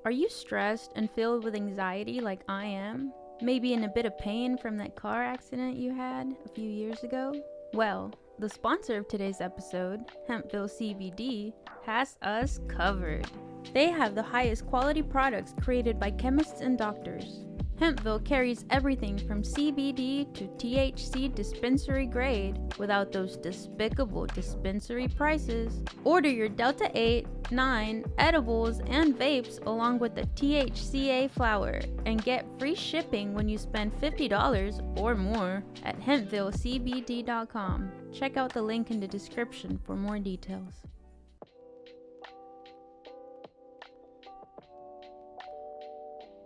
Are you stressed and filled with anxiety like I am? Maybe in a bit of pain from that car accident you had a few years ago? Well, the sponsor of today's episode, Hempville CBD, has us covered. They have the highest quality products created by chemists and doctors. Hempville carries everything from CBD to THC dispensary grade without those despicable dispensary prices. Order your Delta 8, 9 edibles and vapes along with the THCA flower and get free shipping when you spend $50 or more at hempvillecbd.com. Check out the link in the description for more details.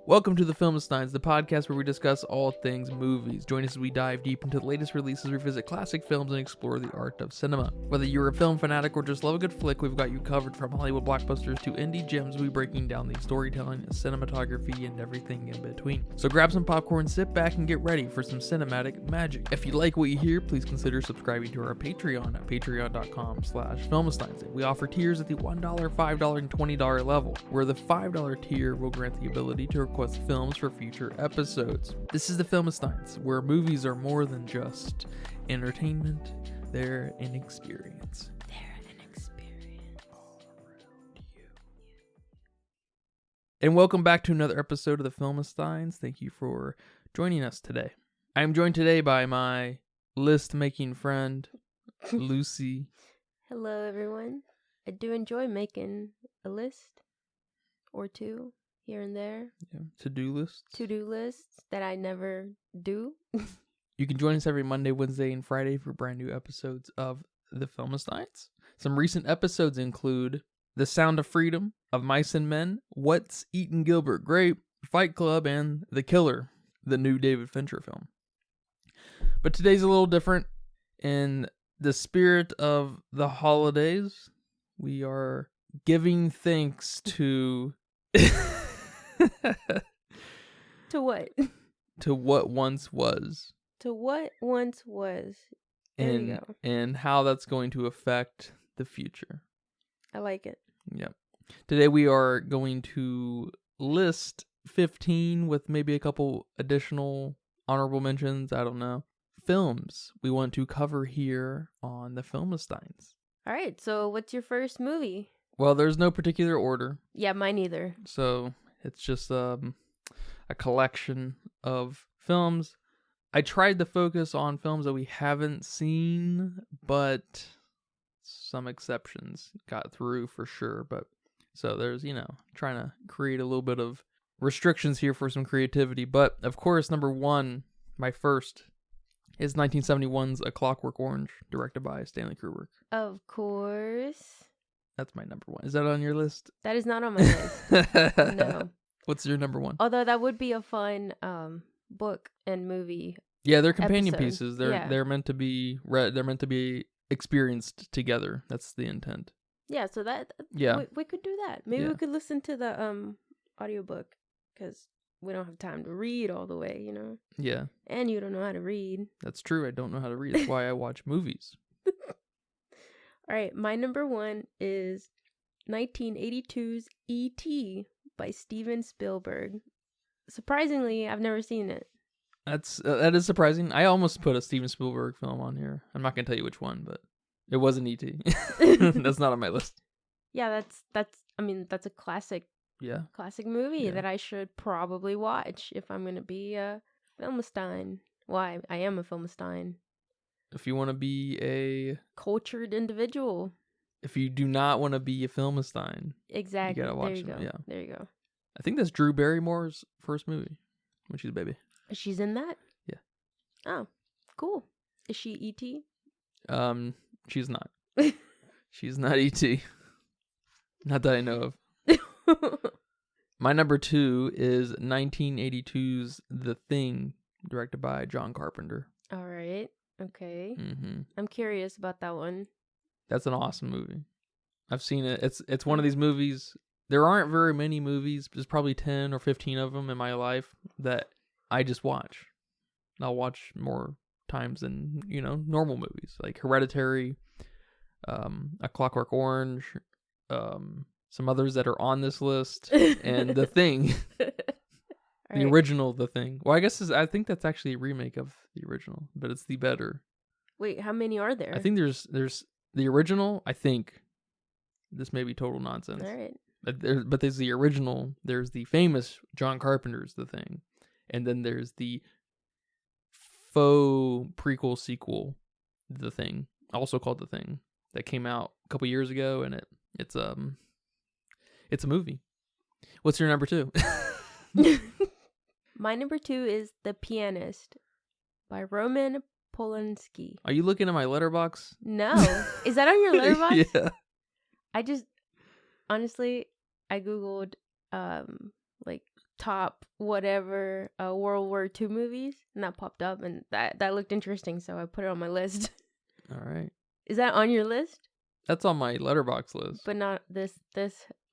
Welcome to the Filmsteins, the podcast where we discuss all things movies. Join us as we dive deep into the latest releases, revisit classic films, and explore the art of cinema. Whether you're a film fanatic or just love a good flick, we've got you covered. From Hollywood blockbusters to indie gems, we'll be breaking down the storytelling, cinematography, and everything in between. So grab some popcorn, sit back, and get ready for some cinematic magic. If you like what you hear, please consider subscribing to our Patreon at patreon.com/Filmsteins. We offer tiers at the $1, $5, and $20 level, where the $5 tier will grant the ability to request films for future episodes. This is the Filmsteins, where movies are more than just entertainment, they're an experience. All around you. And welcome back to another episode of the Filmsteins. Thank you for joining us today. I am joined today by my list-making friend, Lucy. Hello, everyone. I do enjoy making a list or two here and there. Yeah, to-do lists. To-do lists that I never do. You can join us every Monday, Wednesday, and Friday for brand new episodes of The Filmsteins. Some recent episodes include The Sound of Freedom, Of Mice and Men, What's Eating Gilbert Grape, Fight Club, and The Killer, the new David Fincher film. But today's a little different. In the spirit of the holidays, we are giving thanks to... To what? To what once was. To what once was. There you go. And how that's going to affect the future. I like it. Yep. Today we are going to list 15 with maybe a couple additional honorable mentions, I don't know, films we want to cover here on the Filmsteins. All right, so what's your first movie? Well, there's no particular order. Yeah, mine either. So it's just a collection of films. I tried to focus on films that we haven't seen, but some exceptions got through for sure. But so there's, trying to create a little bit of restrictions here for some creativity. But of course, number one, my first, is 1971's A Clockwork Orange, directed by Stanley Kubrick. Of course. That's my number one. Is that on your list? That is not on my list. No. What's your number one? Although that would be a fun book and movie. Yeah, they're companion episode. pieces. They're meant to be read. They're meant to be experienced together. That's the intent. Yeah, so that we could do that. Maybe we could listen to the audiobook because we don't have time to read all the way, Yeah. And you don't know how to read. That's true. I don't know how to read. That's why I watch movies. All right, my number one is 1982's E.T. by Steven Spielberg. Surprisingly, I've never seen it. That is surprising. I almost put a Steven Spielberg film on here. I'm not gonna tell you which one, but it wasn't E.T. That's not on my list. Yeah, that's a classic. Yeah. Classic movie that I should probably watch if I'm gonna be a Filmstein. Why? I am a Filmstein. If you want to be a cultured individual. If you do not want to be a Filmstein. Exactly. You gotta watch there you them. go. Yeah. There you go. I think that's Drew Barrymore's first movie when she's a baby. She's in that? Yeah. Oh, cool. Is she E.T.? She's not. She's not E.T. Not that I know of. My number two is 1982's The Thing, directed by John Carpenter. All right. Okay. Mm-hmm. I'm curious about that one. That's an awesome movie. I've seen it. It's one of these movies. There aren't very many movies. There's probably 10 or 15 of them in my life that I just watch. I'll watch more times than, normal movies. Like Hereditary, A Clockwork Orange, some others that are on this list, and The Thing, the original The Thing. Well, I think that's actually a remake of the original, but it's the better. Wait, how many are there? I think there's the original. I think this may be total nonsense. All right. But there's the original. There's the famous John Carpenter's The Thing, and then there's the faux prequel sequel, The Thing, also called The Thing, that came out a couple years ago, and it's a movie. What's your number 2? My number 2 is The Pianist by Roman Polanski. Are you looking at my letterbox? No. Is that on your letterbox? Yeah. Honestly, I Googled like top whatever World War II movies, and that popped up, and that looked interesting, so I put it on my list. All right. Is that on your list? That's on my letterbox list. But not this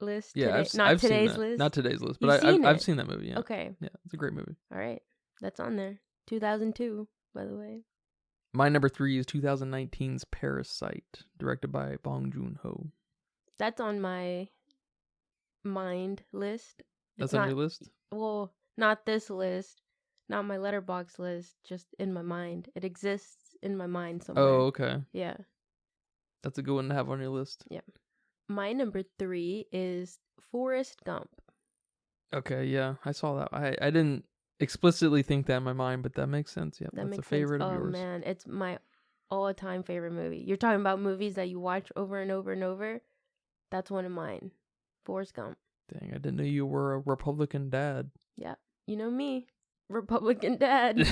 list? Yeah, today? I've today's seen that. list? Not today's list, but I've seen that movie, yeah. Okay. Yeah, it's a great movie. All right. That's on there. 2002, by the way. My number 3 is 2019's Parasite, directed by Bong Joon-ho. That's on my mind list. That's on your list? Well, not this list, not my letterbox list, just in my mind. It exists in my mind somewhere. Oh, okay. Yeah. That's a good one to have on your list. Yeah. My number 3 is Forrest Gump. Okay, yeah, I saw that. I didn't explicitly think that in my mind, but that makes sense. Yeah, that's a favorite of yours. Oh man, it's my all-time favorite movie. You're talking about movies that you watch over and over and over. That's one of mine. Forrest Gump. Dang, I didn't know you were a Republican dad. Yeah, you know me, Republican dad.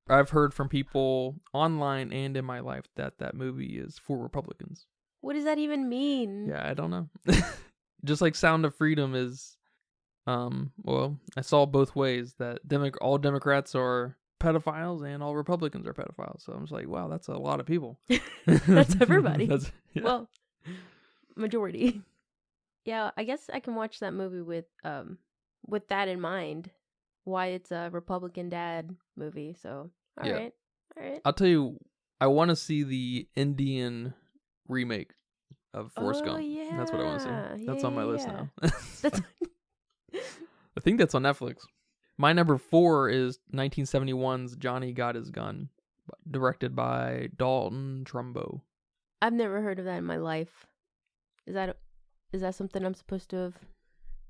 I've heard from people online and in my life that movie is for Republicans. What does that even mean? Yeah, I don't know. Just like Sound of Freedom is, well, I saw both ways that all Democrats are pedophiles and all Republicans are pedophiles. So I'm just like, wow, that's a lot of people. That's everybody. Yeah. Well, majority. Yeah, I guess I can watch that movie with that in mind. Why it's a Republican dad movie. So, all right. I'll tell you, I want to see the Indian remake of Forrest Gump. Yeah. That's what I want to see. That's on my list now. That's I think that's on Netflix. My number 4 is 1971's Johnny Got His Gun, directed by Dalton Trumbo. I've never heard of that in my life. Is that something I'm supposed to have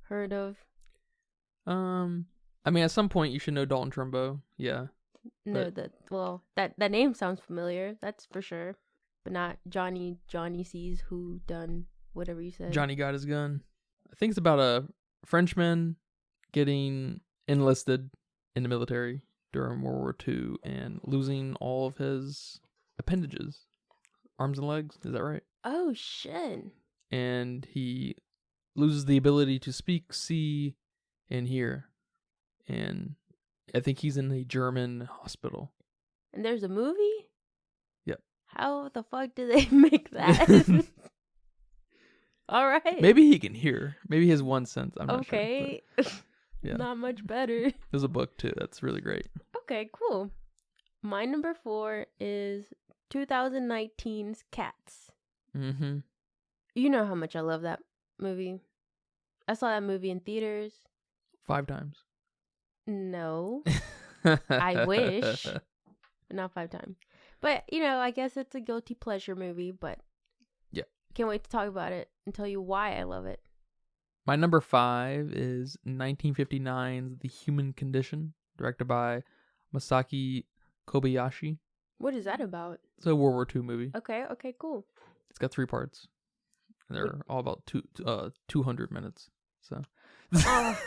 heard of? I mean, at some point you should know Dalton Trumbo. Yeah. No, that name sounds familiar. That's for sure. But not Johnny Sees Who Done whatever you said. Johnny Got His Gun. I think it's about a Frenchman getting enlisted in the military during World War II and losing all of his appendages, arms and legs. Is that right? Oh shit! And he loses the ability to speak, see, and hear. And I think he's in a German hospital. And there's a movie? Yep. How the fuck did they make that? All right. Maybe he can hear. Maybe he has one sense. I'm not sure. Okay. Yeah. Not much better. There's a book too. That's really great. Okay, cool. My number 4 is 2019's Cats. Mm-hmm. You know how much I love that movie. I saw that movie in theaters. 5 times. No. I wish. But not 5 times. But, I guess it's a guilty pleasure movie, but yeah. Can't wait to talk about it and tell you why I love it. My number 5 is 1959's The Human Condition, directed by Masaki Kobayashi. What is that about? It's a World War II movie. Okay, cool. It's got 3 parts. And they're all about 200 minutes. So. Oh,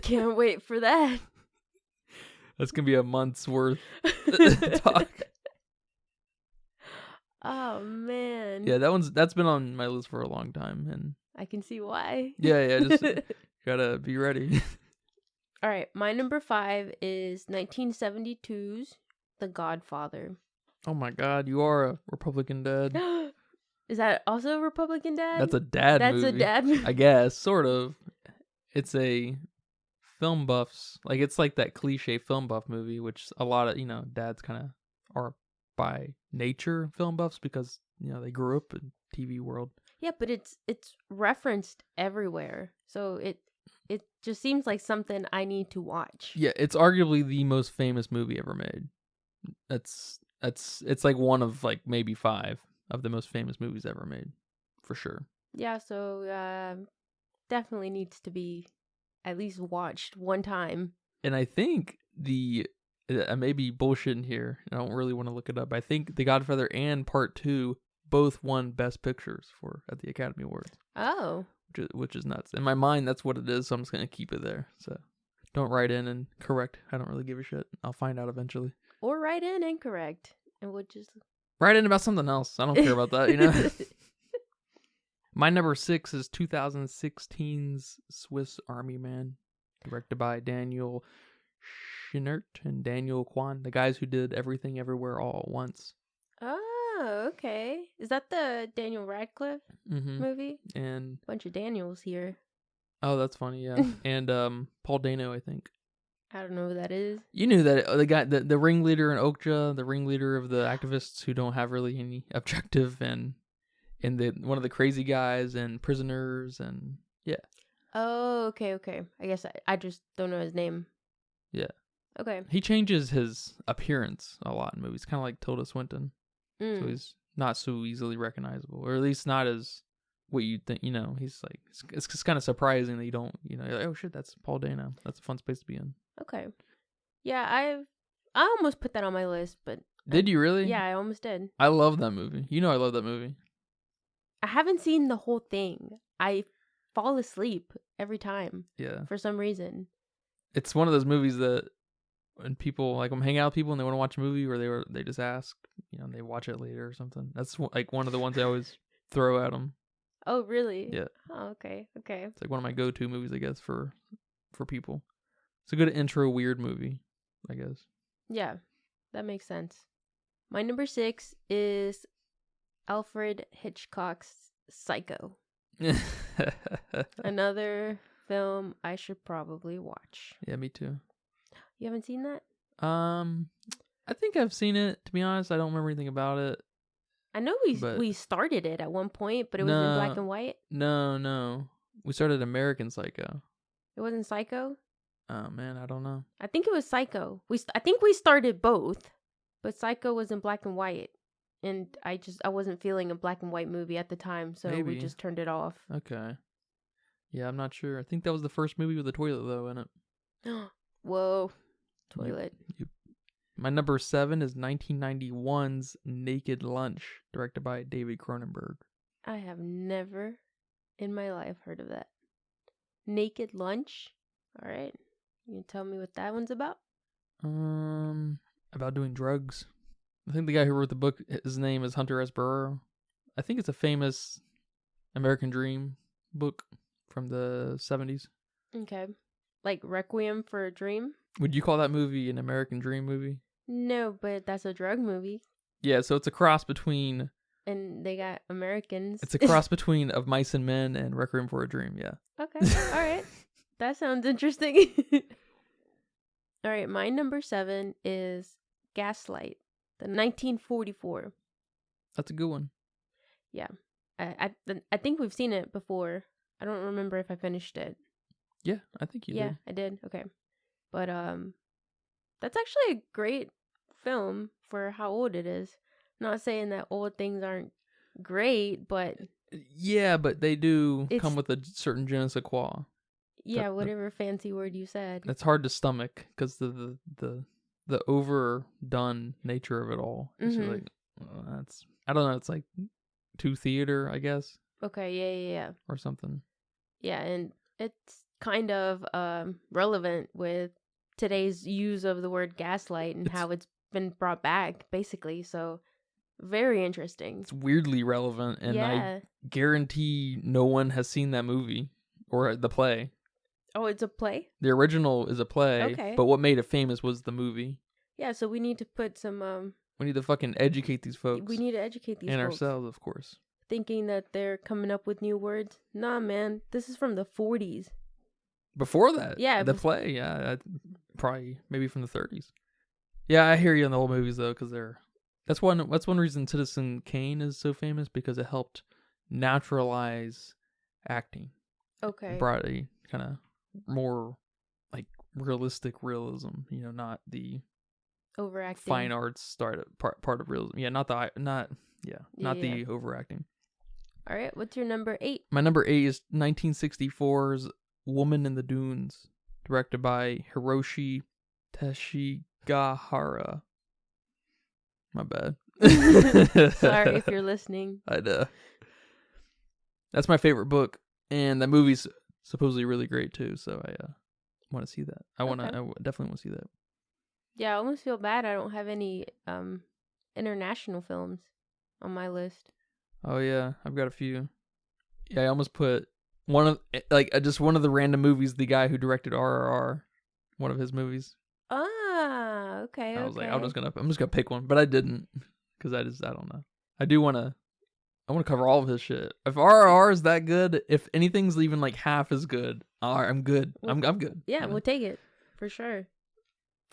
can't wait for that. That's going to be a month's worth talk. Oh, man. Yeah, that's been on my list for a long time. And I can see why. Yeah, just gotta be ready. All right, my number 5 is 1972's The Godfather. Oh my God, you are a Republican dad. Is that also a Republican dad? That's a dad movie. That's a dad movie. I guess, sort of. It's a film buffs, it's like that cliche film buff movie, which a lot of, dads kind of are by nature film buffs because, they grew up in TV world. Yeah, but it's referenced everywhere. So it just seems like something I need to watch. Yeah, it's arguably the most famous movie ever made. It's like one of like maybe 5 of the most famous movies ever made, for sure. Yeah, so definitely needs to be at least watched one time. And I think I may be bullshitting here. I don't really want to look it up. I think The Godfather and Part 2 both won Best Pictures at the Academy Awards. Oh. Which is nuts. In my mind, that's what it is, so I'm just going to keep it there. So don't write in and correct. I don't really give a shit. I'll find out eventually. Or write in incorrect. And we'll just... Write in about something else. I don't care about that, you know? My number 6 is 2016's Swiss Army Man, directed by Daniel Scheinert and Daniel Kwan, the guys who did Everything Everywhere All at Once. Oh, okay. Is that the Daniel Radcliffe movie? And bunch of Daniels here. Oh, that's funny, yeah. And Paul Dano, I think. I don't know who that is. You knew that the guy, the ringleader in Okja, the ringleader of the activists who don't have really any objective, and one of the crazy guys and Prisoners, and yeah. Oh, okay. I guess I just don't know his name. Yeah. Okay. He changes his appearance a lot in movies, kind of like Tilda Swinton. So he's not so easily recognizable, or at least not as what you'd think. You know, he's like, it's just kind of surprising that you don't, you know, you're like, oh shit, that's Paul Dano. That's a fun space to be in. Okay. Yeah, I almost put that on my list, but did you really? Yeah, I almost did. I love that movie. You know, I love that movie. I haven't seen the whole thing. I fall asleep every time. Yeah. For some reason. It's one of those movies that when people, like, I'm hanging out with people and they want to watch a movie, or they just ask, you know, and they watch it later or something. That's like one of the ones I always throw at them. Oh, really? Yeah. Oh, okay. It's like one of my go-to movies, I guess, for people. It's a good intro weird movie, I guess. Yeah, that makes sense. My number 6 is Alfred Hitchcock's Psycho. Another film I should probably watch. Yeah, me too. You haven't seen that? I think I've seen it. To be honest, I don't remember anything about it. I know we started it at one point, but it was in black and white. No. We started American Psycho. It wasn't Psycho? Oh, man, I don't know. I think it was Psycho. I think we started both, but Psycho was in black and white. And I wasn't feeling a black and white movie at the time, so Maybe. we just turned it off. Okay. Yeah, I'm not sure. I think that was the first movie with a toilet, though, in it. Whoa. Toilet. My number 7 is 1991's Naked Lunch, directed by David Cronenberg. I have never in my life heard of that. Naked Lunch? All right. You can tell me what that one's about? About doing drugs. I think the guy who wrote the book, his name is Hunter S. Burrow. I think it's a famous American Dream book from the 70s. Okay. Like Requiem for a Dream? Would you call that movie an American Dream movie? No, but that's a drug movie. Yeah, so it's a cross between... And they got Americans. It's a cross between Of Mice and Men and Requiem for a Dream, yeah. Okay, all right. That sounds interesting. All right, my number 7 is Gaslight, the 1944. That's a good one. Yeah. I think we've seen it before. I don't remember if I finished it. Yeah, I think you did. Yeah, I did. Okay. But that's actually a great film for how old it is. Not saying that old things aren't great, but yeah, but they do come with a certain je ne sais quoi. Yeah, whatever fancy word you said. It's hard to stomach because the overdone nature of it all. It's like that's, I don't know. It's like too theater, I guess. Okay. Yeah. Or something. Yeah, and it's kind of relevant with today's use of the word gaslight and how it's been brought back, basically. So very interesting. It's weirdly relevant, and I guarantee no one has seen that movie or the play. Oh, it's a play? The original is a play, okay. But what made it famous was the movie. Yeah, so we need to put some... We need to fucking educate these folks. We need to educate these and folks. ourselves, of course. Thinking that they're coming up with new words. Nah, man, this is from the 40s. Before that? Yeah. The play, yeah. Probably, maybe from the 30s. Yeah, I hear you on the old movies, though, because that's one reason Citizen Kane is so famous, because it helped naturalize acting. Okay. Brought a kind of more like realistic realism, not the Overacting. fine arts part of realism. Yeah, not the overacting. All right, what's your number 8? My number 8 is 1964's Woman in the Dunes, directed by Hiroshi Teshigahara. My bad. Sorry if you're listening. That's my favorite book, and that movie's supposedly really great too. So I want to see that. I definitely want to see that. Yeah, I almost feel bad I don't have any international films on my list. Oh yeah, I've got a few. Yeah, I almost put one of the random movies. The guy who directed RRR, one of his movies. Ah, okay. I was like, I'm just gonna pick one, but I didn't because I don't know. I want to cover all of his shit. If RRR is that good, if anything's even like half as good, I'm good. I'm good. Yeah, we'll take it for sure.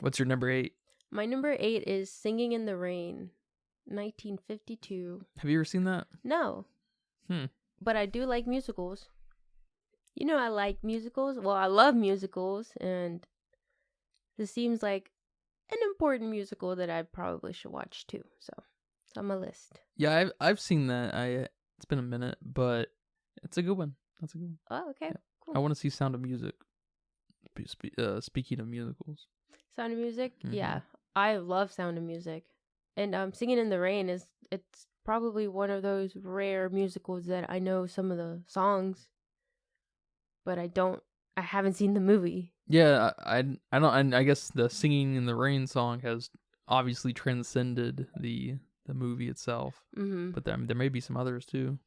What's your number 8? My number 8 is Singing in the Rain, 1952. Have you ever seen that? No. But I do like musicals. I like musicals. Well, I love musicals, and this seems like an important musical that I probably should watch too. So it's on my list. Yeah, I've seen that. It's been a minute, but it's a good one. That's a good one. Oh, okay. Yeah. Cool. I want to see Sound of Music. Speaking of musicals. Sound of Music? Mm-hmm. Yeah. I love Sound of Music. And Singing in the Rain it's probably one of those rare musicals that I know some of the songs, but I haven't seen the movie. Yeah, I don't, and I guess the Singing in the Rain song has obviously transcended the movie itself. Mm-hmm. But there may be some others too.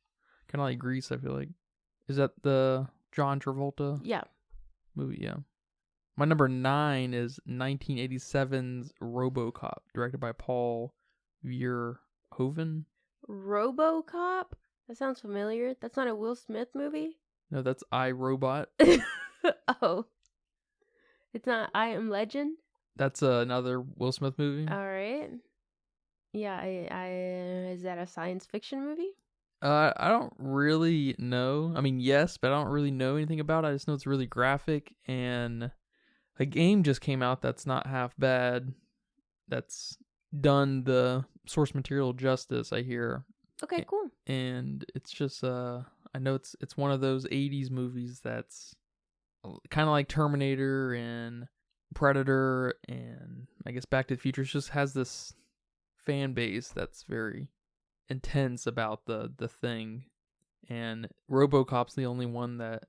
Kind of like Grease, I feel like. Is that the John Travolta? Yeah. Movie, yeah. My number 9 is 1987's RoboCop, directed by Paul Verhoeven. RoboCop? That sounds familiar. That's not a Will Smith movie? No, that's I, Robot. Oh. It's not I Am Legend? That's another Will Smith movie. All right. Yeah, is that a science fiction movie? I don't really know. I mean, yes, but I don't really know anything about it. I just know it's really graphic, and a game just came out that's not half bad. That's done the source material justice, I hear. Okay, cool. And it's just I know it's one of those 80s movies that's kind of like Terminator and Predator and I guess Back to the Future. It just has this fan base that's very intense about the thing, and RoboCop's the only one that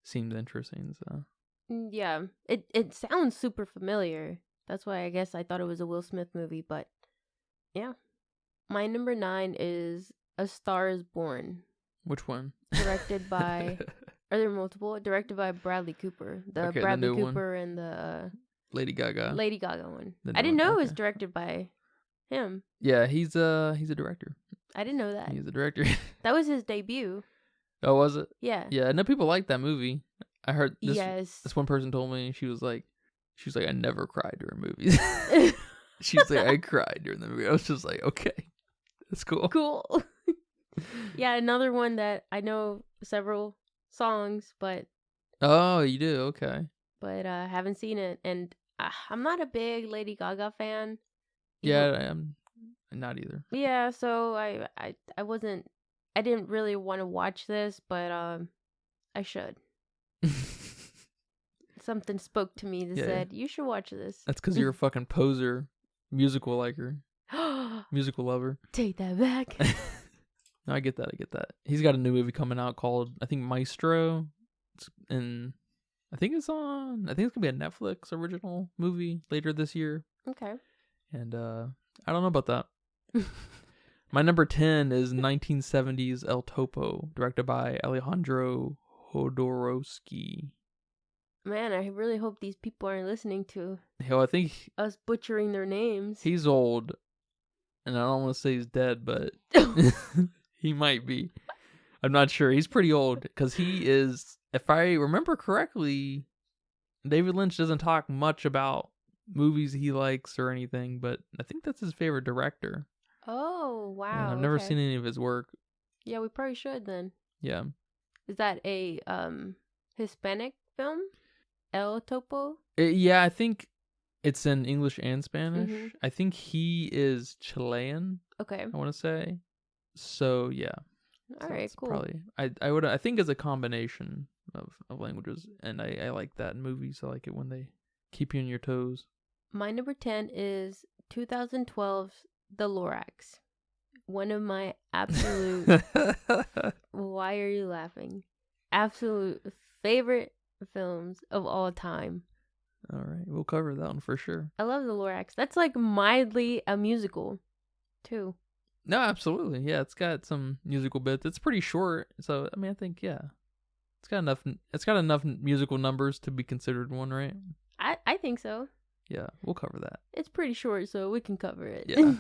seems interesting. So yeah, it sounds super familiar. That's why I guess I thought it was a Will Smith movie, but yeah. My number 9 is A Star Is Born. Which one? Directed by are there multiple? Directed by Bradley Cooper. The Bradley Cooper one. And the Lady Gaga one. I didn't know it was directed by him. Yeah, he's a director. I didn't know that. He's a director. That was his debut. Oh, was it? Yeah. Yeah, I know people like that movie. I heard this. Yes. This one person told me she was like, I never cried during movies. She's like, I cried during the movie. I was just like, okay, that's cool. Cool. Yeah, another one that I know several songs, but oh, you do? Okay. But haven't seen it, and I'm not a big Lady Gaga fan. Yeah, I am not either. Yeah, so I didn't really want to watch this, but I should. Something spoke to me that said, you should watch this. That's because you're a fucking poser, musical liker, musical lover. Take that back. No, I get that. He's got a new movie coming out called, I think, Maestro. I think it's going to be a Netflix original movie later this year. Okay. And I don't know about that. My number 10 is 1970's El Topo, directed by Alejandro Jodorowsky. Man, I really hope these people aren't listening to I think us butchering their names. He's old, and I don't want to say he's dead, but he might be. I'm not sure. He's pretty old, because he is, if I remember correctly, David Lynch doesn't talk much about movies he likes or anything, but I think that's his favorite director. Oh, wow. And I've never seen any of his work, Yeah, we probably should then. Yeah. Is that a Hispanic film? El Topo? Yeah, I think it's in English and Spanish. Mm-hmm. I think he is Chilean. Okay. I want to say. So yeah. All So right. it's Cool. Probably. I think it's a combination of languages, and I like that in movies. I like it when they keep you on your toes. My number 10 is 2012's The Lorax. One of my absolute. Why are you laughing? Absolute favorite films of all time. All right, we'll cover that one for sure. I love The Lorax. That's like mildly a musical, too. No, absolutely. Yeah, it's got some musical bits. It's pretty short, so I mean, I think it's got enough. It's got enough musical numbers to be considered one, right? I think so. Yeah, we'll cover that. It's pretty short, so we can cover it. Yeah,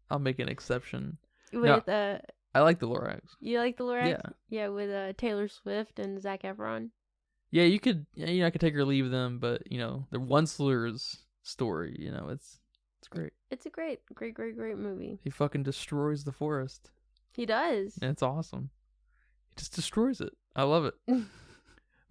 I'll make an exception. With I like the Lorax. You like the Lorax? Yeah. Yeah, with Taylor Swift and Zac Efron. Yeah, you could. I could take or leave them, but the Onceler's story. It's great. It's a great movie. He fucking destroys the forest. He does. And it's awesome. He just destroys it. I love it.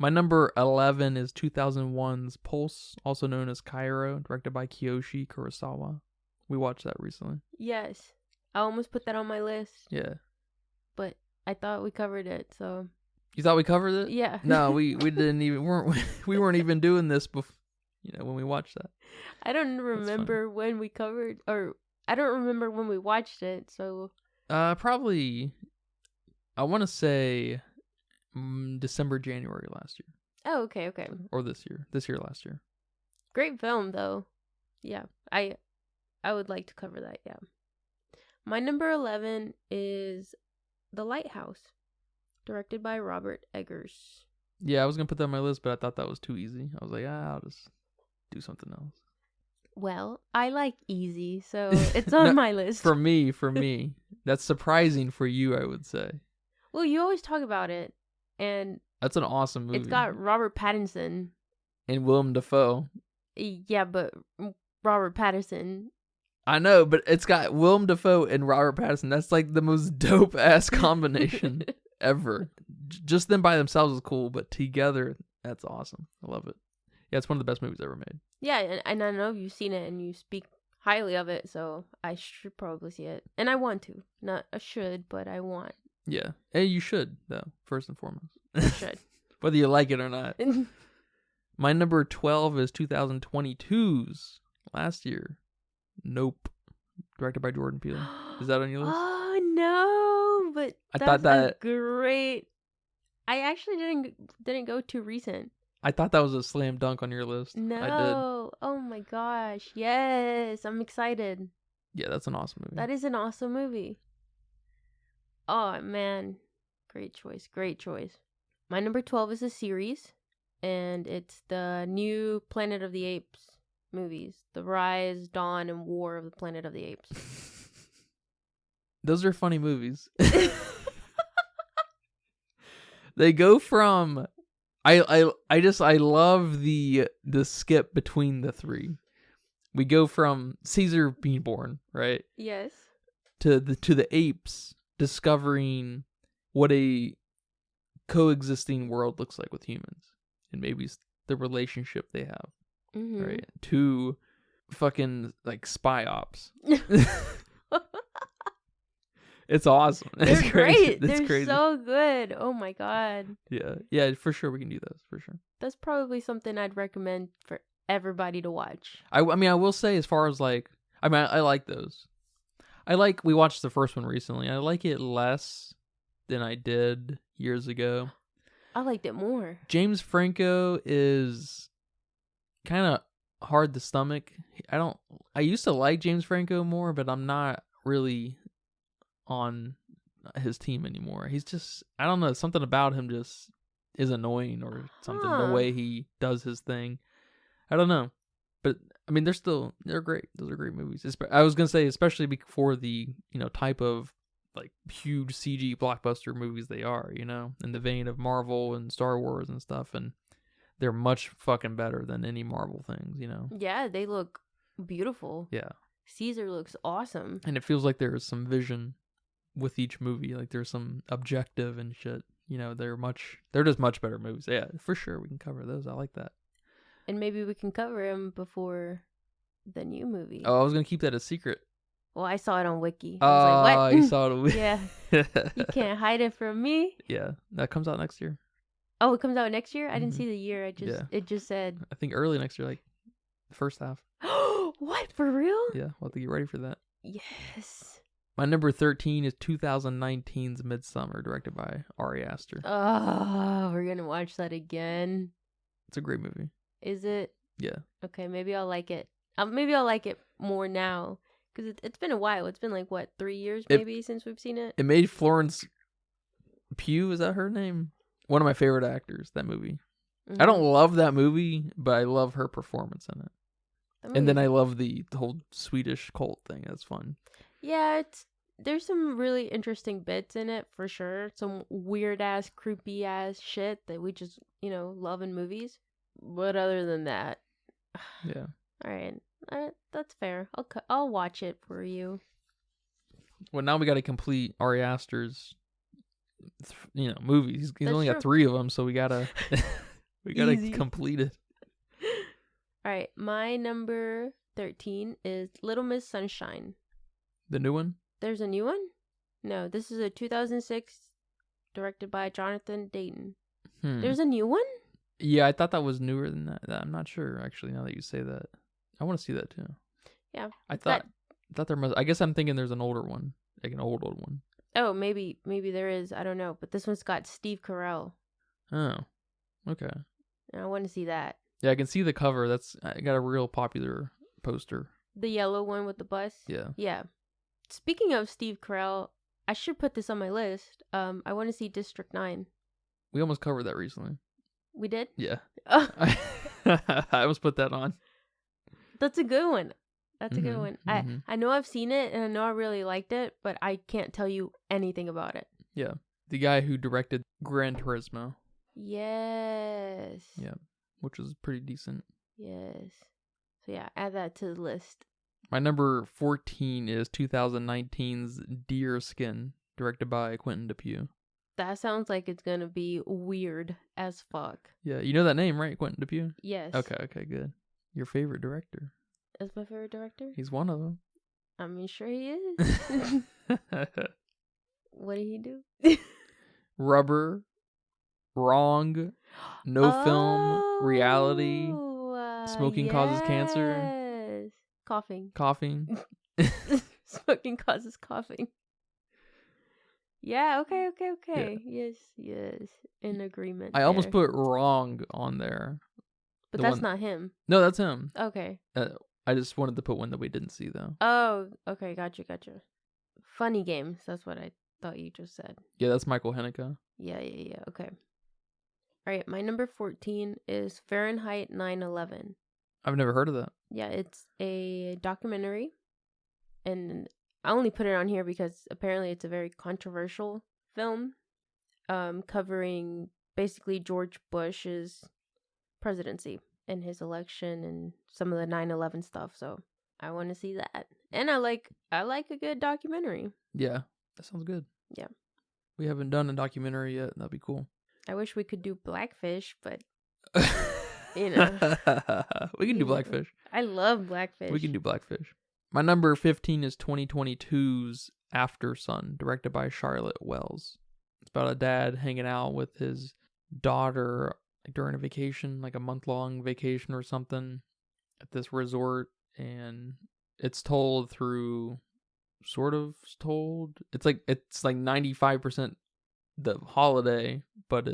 My number 11 is 2001's Pulse, also known as Cairo, directed by Kiyoshi Kurosawa. We watched that recently. Yes. I almost put that on my list. Yeah. But I thought we covered it, so. You thought we covered it? Yeah. No, we didn't even we weren't even doing this before, when we watched that. I don't remember when we covered, or I don't remember when we watched it, so. Probably, I want to say December, January last year. Oh, okay. Or this year, last year. Great film, though. Yeah, I would like to cover that, yeah. My number 11 is The Lighthouse, directed by Robert Eggers. Yeah, I was going to put that on my list, but I thought that was too easy. I was like, I'll just do something else. Well, I like easy, so it's on my list. For me. That's surprising for you, I would say. Well, you always talk about it, and that's an awesome movie. It's got Robert Pattinson. And Willem Dafoe. Yeah, but Robert Pattinson. I know, but it's got Willem Dafoe and Robert Pattinson. That's like the most dope-ass combination ever. Just them by themselves is cool, but together, that's awesome. I love it. Yeah, it's one of the best movies ever made. Yeah, and I know you've seen it and you speak highly of it, so I should probably see it. And I want to. Not a should, but I want. Yeah. Hey, you should, though, first and foremost. I should. Whether you like it or not. My number 12 is 2022's last year. Nope. Directed by Jordan Peele. Is that on your list? Oh, no, but I thought that great. I actually didn't go too recent. I thought that was a slam dunk on your list. No. I did. Oh my gosh. Yes. I'm excited. Yeah, that's an awesome movie. That is an awesome movie. Oh, man. Great choice. My number 12 is a series, and it's the new Planet of the Apes movies. The Rise, Dawn, and War of the Planet of the Apes. Those are funny movies. They go from... I love the skip between the three. We go from Caesar being born, right? Yes. To the apes discovering what a coexisting world looks like with humans, and maybe the relationship they have, right? To fucking like spy ops. It's awesome. They're it's great. It's They're crazy. so good. Oh my god. Yeah, for sure we can do those, for sure. That's probably something I'd recommend for everybody to watch. I mean, I will say, as far as like, I mean, I like those. We watched the first one recently. I like it less than I did years ago. I liked it more. James Franco is kind of hard to stomach. I used to like James Franco more, but I'm not really on his team anymore. He's just, I don't know, something about him just is annoying or something. The way he does his thing, I don't know. But I mean, they're great. Those are great movies. I was gonna say, especially before the type of like huge CG blockbuster movies they are, in the vein of Marvel and Star Wars and stuff, and they're much fucking better than any Marvel things, Yeah, they look beautiful. Yeah. Caesar looks awesome. And it feels like there is some vision with each movie. Like there's some objective and shit. You know, they're just much better movies. Yeah, for sure we can cover those. I like that. And maybe we can cover them before the new movie. Oh, I was gonna keep that a secret. Well, I saw it on Wiki. Oh, I was like, what? You saw it on Wiki. Yeah. You can't hide it from me. Yeah, that comes out next year. Oh, it comes out next year? I didn't Mhm. see the year. It just said. I think early next year, like the first half. What? For real? Yeah, we'll have to get ready for that. Yes. My number 13 is 2019's Midsummer, directed by Ari Aster. Oh, we're gonna watch that again. It's a great movie. Is it? Yeah. Okay, maybe I'll like it. Maybe I'll like it more now. Because it's been a while. It's been like, what, 3 years maybe since we've seen it? It made Florence Pugh, is that her name? One of my favorite actors, that movie. Mm-hmm. I don't love that movie, but I love her performance in it. And then I love the whole Swedish cult thing. That's fun. Yeah, there's some really interesting bits in it, for sure. Some weird-ass, creepy-ass shit that we just, love in movies. But other than that... Yeah. All right. That's fair. I'll watch it for you. Well, now we got to complete Ari Aster's, movies. He's only got 3 of them, so we gotta complete it. All right, my number 13 is Little Miss Sunshine. The new one? There's a new one? No, this is a 2006, directed by Jonathan Dayton. There's a new one? Yeah, I thought that was newer than that. I'm not sure, actually, now that you say that. I want to see that, too. Yeah. I thought there must... I guess I'm thinking there's an older one. Like an old one. Oh, maybe there is. I don't know. But this one's got Steve Carell. Oh, okay. And I want to see that. Yeah, I can see the cover. I got a real popular poster. The yellow one with the bus? Yeah. Yeah. Speaking of Steve Carell, I should put this on my list. I want to see District 9. We almost covered that recently. We did? Yeah. Oh. I almost put that on. That's a good one. That's a good one. Mm-hmm. I know I've seen it, and I know I really liked it, but I can't tell you anything about it. Yeah. The guy who directed Gran Turismo. Yes. Yeah. Which was pretty decent. Yes. So yeah, add that to the list. My number 14 is 2019's Deer Skin, directed by Quentin Dupieux. That sounds like it's gonna be weird as fuck. Yeah, you know that name, right? Quentin Dupieux? Yes. Okay, good. Your favorite director. Is my favorite director? He's one of them. I mean, sure he is. What did he do? Rubber, Wrong, No Film, Reality, Smoking Causes Cancer. Coughing. Smoking causes coughing. Yeah, okay. Yeah. Yes. In agreement. I almost put Wrong on there. But that's not him. No, that's him. Okay. I just wanted to put one that we didn't see, though. Oh, okay. Gotcha. Funny Games. That's what I thought you just said. Yeah, that's Michael Haneke. Yeah. Okay. All right. My number 14 is Fahrenheit 9/11. I've never heard of that. Yeah, it's a documentary. And I only put it on here because apparently it's a very controversial film, covering basically George Bush's presidency and his election and some of the 9/11 stuff. So I want to see that. And I like a good documentary. Yeah, that sounds good. Yeah. We haven't done a documentary yet. That'd be cool. I wish we could do Blackfish, but we can do Blackfish. I love Blackfish. We can do Blackfish. My number 15 is 2022's After Sun, directed by Charlotte Wells. It's about a dad hanging out with his daughter during a vacation, like a month-long vacation or something, at this resort, and it's told through it's like 95% the holiday, but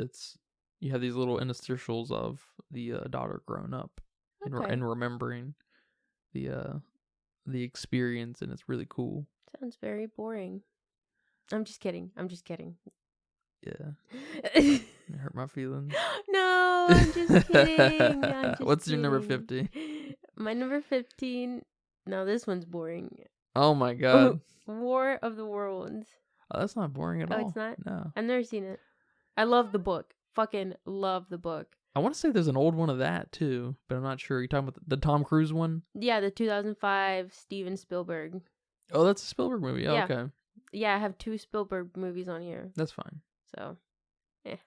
you have these little interstitials of the daughter growing up and remembering the experience, and it's really cool. Sounds very boring. I'm just kidding. Yeah. It hurt my feelings. No, I'm just kidding. What's your number 50? My number 15. No, this one's boring. Oh my god. War of the Worlds. Oh, that's not boring at all. Oh, it's not? No. I've never seen it. I love the book. Fucking love the book. I want to say there's an old one of that too, but I'm not sure. You talking about the Tom Cruise one? Yeah, the 2005 Steven Spielberg. Oh, that's a Spielberg movie. Oh, yeah. Okay. Yeah, I have 2 Spielberg movies on here. That's fine. So,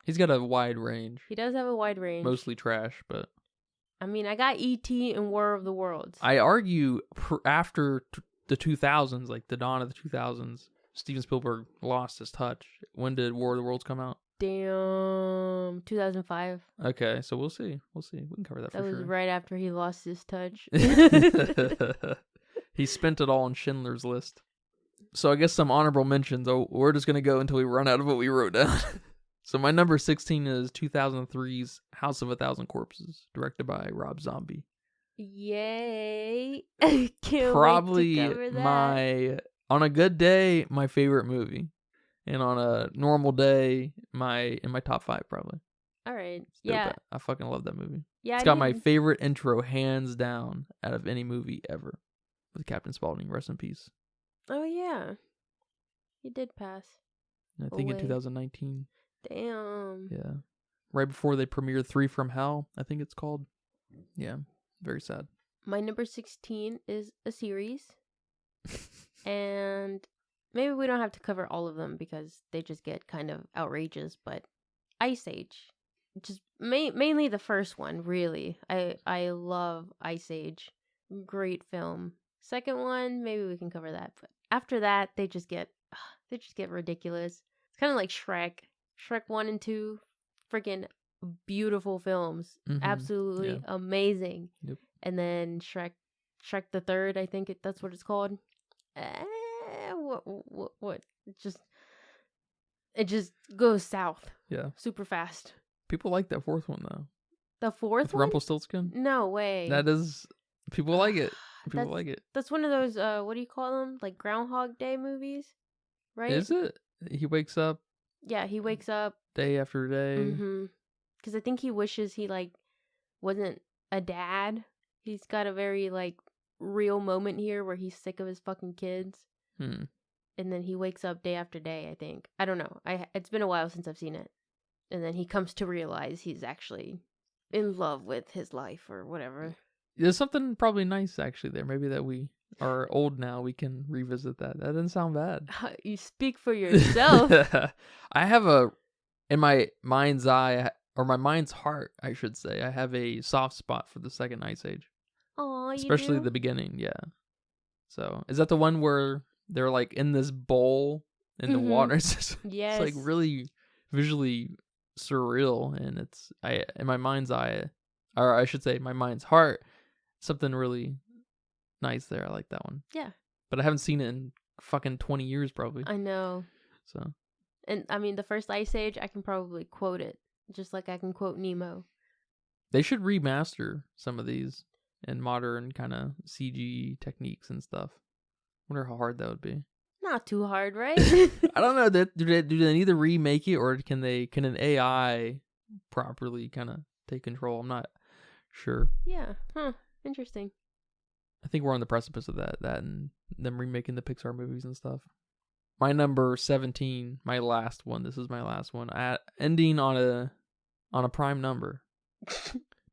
He's got a wide range. He does have a wide range. Mostly trash, but... I mean, I got E.T. and War of the Worlds. I argue after the 2000s, like the dawn of the 2000s, Steven Spielberg lost his touch. When did War of the Worlds come out? Damn, 2005. Okay, so we'll see. We can cover that for sure. That was right after he lost his touch. He spent it all on Schindler's List. So I guess some honorable mentions. Oh, we're just going to go until we run out of what we wrote down. So my number 16 is 2003's House of a Thousand Corpses, directed by Rob Zombie. Yay. Can't Probably wait to cover that. on a good day, my favorite movie. And on a normal day, in my top 5 probably. All right. It's dope. Yeah. I fucking love that movie. Yeah. It's got my favorite intro hands down out of any movie ever. With Captain Spaulding, rest in peace. Oh yeah. He did pass. I think in 2019. Damn. Yeah. Right before they premiered 3 from Hell, I think it's called. Yeah. Very sad. My number 16 is a series. And maybe we don't have to cover all of them because they just get kind of outrageous, but Ice Age. Just mainly the first one, really. I love Ice Age. Great film. Second one, maybe we can cover that. But after that, they just get ridiculous. It's kind of like Shrek. Shrek 1 and 2, freaking beautiful films. Mm-hmm. Absolutely amazing. Yep. And then Shrek the Third, I think that's what it's called. What? It just goes south. Yeah. Super fast. People like that 4th one though. The 4th With one? Rumpelstiltskin? No way. That is, people like it. People like it. That's one of those, what do you call them? Like Groundhog Day movies? Right? Is it? He wakes up. Yeah, he wakes up. Day after day. Mm-hmm. Because I think he wishes he, like, wasn't a dad. He's got a very, like, real moment here where he's sick of his fucking kids. And then he wakes up day after day, I think. I don't know. It's been a while since I've seen it. And then he comes to realize he's actually in love with his life or whatever. There's something probably nice actually there. Maybe that we are old now. We can revisit that. That didn't sound bad. You speak for yourself. I have in my mind's eye, or my mind's heart, I should say, I have a soft spot for the second Ice Age. Oh, especially the beginning, yeah. So, is that the one where they're like in this bowl in the water? It's just, yes. It's like really visually surreal, and it's in my mind's eye, or I should say my mind's heart, something really nice there. I like that one. Yeah. But I haven't seen it in fucking 20 years probably. I know. So. And I mean, the first Ice Age, I can probably quote it, just like I can quote Nemo. They should remaster some of these in modern kind of CG techniques and stuff. Wonder how hard that would be. Not too hard, right? I don't know. Do they need to remake it, or can an AI properly kind of take control? I'm not sure. Yeah. Huh. Interesting. I think we're on the precipice of that and them remaking the Pixar movies and stuff. My number 17, my last one. This is my last one. Ending on a prime number.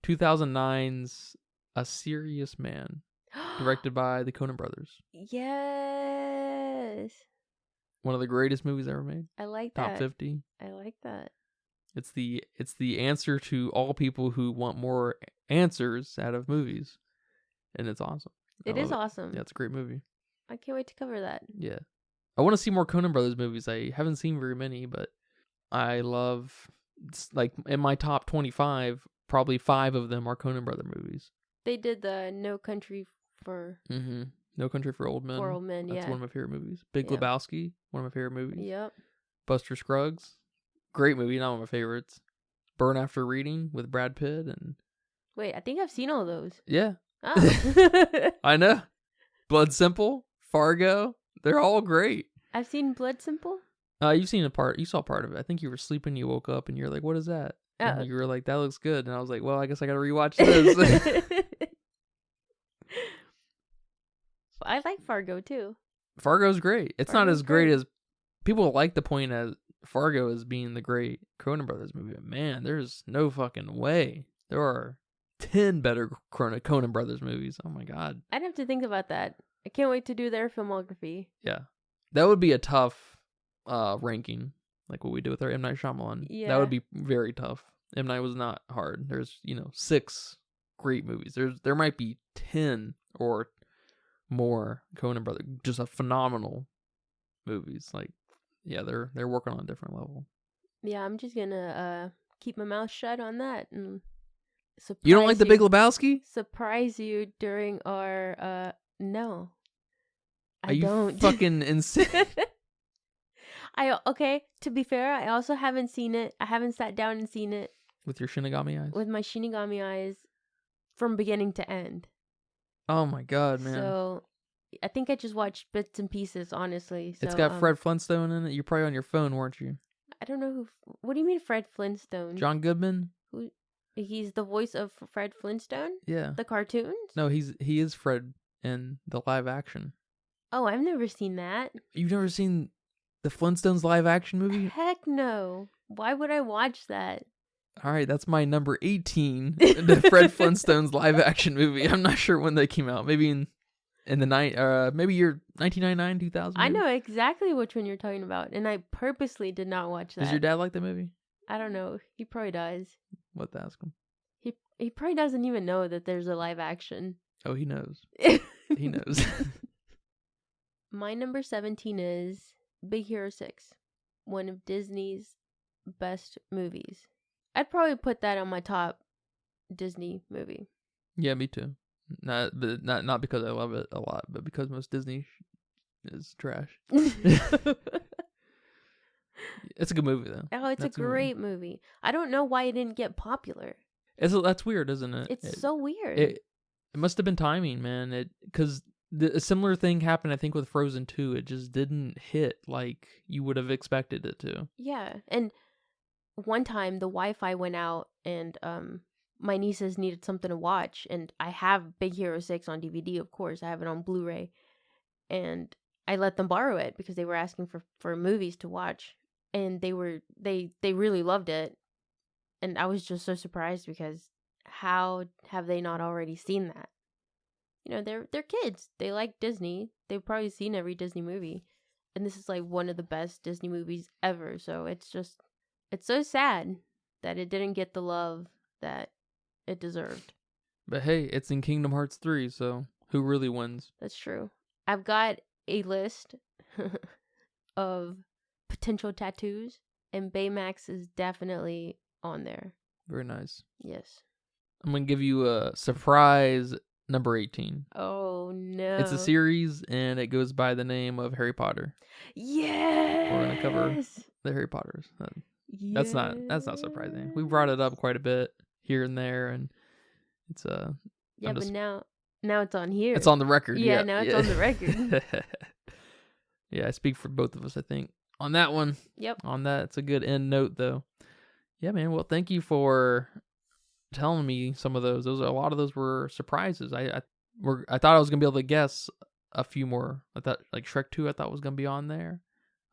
2009's A Serious Man, directed by the Coen Brothers. Yes. One of the greatest movies ever made. I like that. Top 50. I like that. It's the answer to all people who want more answers out of movies. And it's awesome. It is awesome. Yeah, it's a great movie. I can't wait to cover that. Yeah. I want to see more Coen Brothers movies. I haven't seen very many, but I love, like, in my top 25, probably 5 of them are Coen Brother movies. They did the No Country for... Mm-hmm. No Country for Old Men. For Old Men, That's yeah. one of my favorite movies. Big Lebowski, one of my favorite movies. Yep. Buster Scruggs, great movie, not one of my favorites. Burn After Reading with Brad Pitt and... Wait, I think I've seen all those. Yeah. Oh. I know. Blood Simple, Fargo, they're all great. I've seen Blood Simple. You saw part of it. I think you were sleeping, you woke up and you're like, what is that? And you were like, that looks good. And I was like, well, I guess I gotta rewatch this. I like Fargo too. Fargo's great. It's not as great as people like to point at Fargo as being the great Coen Brothers movie. But man, there's no fucking way. There are 10 better Coen Brothers movies. Oh my god. I'd have to think about that. I can't wait to do their filmography. Yeah. That would be a tough ranking, like what we do with our M. Night Shyamalan. Yeah. That would be very tough. M. Night was not hard. There's, 6 great movies. There might be 10 or more Coen Brothers, just a phenomenal movies. Like, yeah, they're working on a different level. Yeah, I'm just gonna keep my mouth shut on that and You don't like The Big Lebowski? Surprise you during our no. I Are don't. You fucking insane? Okay, to be fair, I also haven't seen it. I haven't sat down and seen it With your Shinigami eyes? with my Shinigami eyes from beginning to end. Oh my god, man. So I think I just watched bits and pieces, honestly. So, It's got Fred Flintstone in it. You're probably on your phone, weren't you? I don't know who. What do you mean, Fred Flintstone? John Goodman? Who? He's the voice of Fred Flintstone. Yeah. The cartoons. No, he is Fred in the live action. Oh, I've never seen that. You've never seen the Flintstones live action movie? Heck no. Why would I watch that? All right, that's my number 18. The Fred Flintstones live action movie. I'm not sure when they came out. Maybe in the night, maybe year 1999, 2000. I know exactly which one you're talking about, and I purposely did not watch that. Does your dad like the movie? I don't know. He probably does. What to ask him? He probably doesn't even know that there's a live action. Oh, he knows. He knows. My number 17 is Big Hero 6, one of Disney's best movies. I'd probably put that on my top Disney movie. Yeah, me too. Not because I love it a lot, but because most Disney is trash. It's a good movie though. Oh, it's a great movie. I don't know why it didn't get popular. That's weird, isn't it? It's so weird. It must have been timing, man. Because a similar thing happened, I think, with Frozen 2. It just didn't hit like you would have expected it to. Yeah, and one time the Wi-Fi went out, and my nieces needed something to watch, and I have Big Hero 6 on DVD, of course. I have it on Blu-ray, and I let them borrow it because they were asking for movies to watch, and they really loved it, and I was just so surprised because how have they not already seen that? You know, they're kids. They like Disney. They've probably seen every Disney movie, and this is like one of the best Disney movies ever. So it's so sad that it didn't get the love that it deserved. But hey, it's in Kingdom Hearts 3, so who really wins? That's true. I've got a list of potential tattoos, and Baymax is definitely on there. Very nice. Yes. I'm going to give you a surprise number 18. Oh, no. It's a series, and it goes by the name of Harry Potter. Yes! We're going to cover the Harry Potters. That's not surprising. We brought it up quite a bit here and there, and it's yeah, but now it's on here. It's on the record. Yeah, now it's on the record. Yeah, I speak for both of us, I think, on that one. Yep. On that, it's a good end note, though. Yeah, man. Well, thank you for telling me some of those. A lot of those were surprises. I thought I was gonna be able to guess a few more. I thought like Shrek 2. I thought was gonna be on there.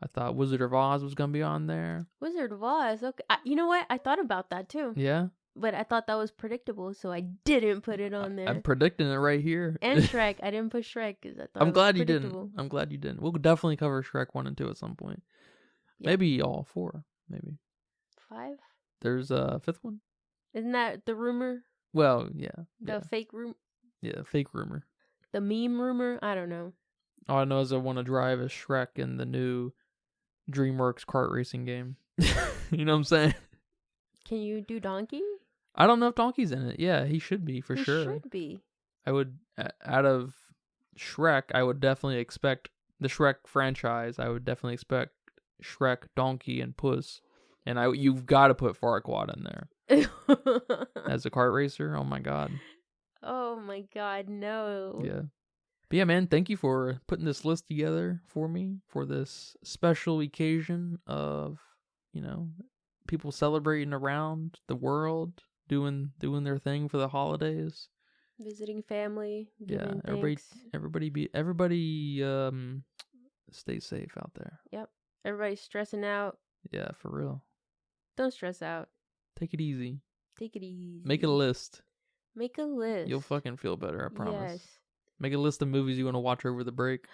I thought Wizard of Oz was gonna be on there. Wizard of Oz. Okay. You know what? I thought about that too. Yeah. But I thought that was predictable, so I didn't put it on there. I'm predicting it right here. And Shrek. I didn't put Shrek because I thought I'm glad you predictable. didn't. I'm glad you didn't. We'll definitely cover Shrek 1 and 2 at some point. Yep. Maybe all 4. Maybe 5. There's a 5th one. Isn't that the rumor? Well, yeah. The fake rumor. Yeah, fake rumor. The meme rumor. I don't know. All I know is I want to drive as Shrek in the new DreamWorks kart racing game. You know what I'm saying? Can you do Donkey? I don't know if Donkey's in it. Yeah, he should be for sure. He should be. I would, out of Shrek, I would definitely expect the Shrek franchise. I would definitely expect Shrek, Donkey, and Puss. And you've got to put Farquaad in there as a kart racer. Oh my god. Oh my god, no. Yeah. But yeah, man, thank you for putting this list together for me for this special occasion of, people celebrating around the world, doing their thing for the holidays. Visiting family. Yeah, everybody stay safe out there. Yep. Everybody's stressing out. Yeah, for real. Don't stress out. Take it easy. Take it easy. Make a list. Make a list. You'll fucking feel better, I promise. Yes. Make a list of movies you want to watch over the break,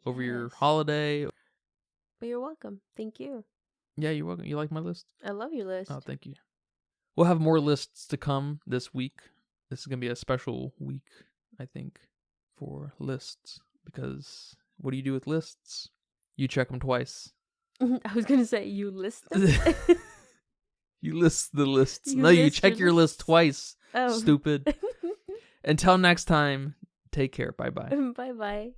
over your holiday. But you're welcome. Thank you. Yeah, you're welcome. You like my list? I love your list. Oh, thank you. We'll have more lists to come this week. This is going to be a special week, I think, for lists. Because what do you do with lists? You check them twice. I was going to say, you list them? You list the lists. You No, you list check your your list twice. Oh. Stupid. Until next time, take care. Bye-bye. Bye-bye.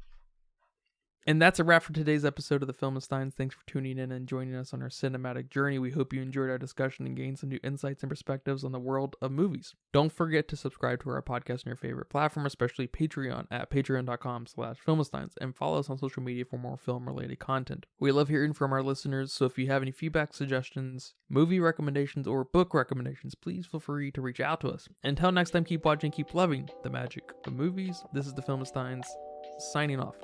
And that's a wrap for today's episode of the Filmsteins. Thanks for tuning in and joining us on our cinematic journey. We hope you enjoyed our discussion and gained some new insights and perspectives on the world of movies. Don't forget to subscribe to our podcast on your favorite platform, especially Patreon at patreon.com/Filmsteins, and follow us on social media for more film-related content. We love hearing from our listeners, so if you have any feedback, suggestions, movie recommendations, or book recommendations, please feel free to reach out to us. Until next time, keep watching, keep loving the magic of movies. This is the Filmsteins, signing off.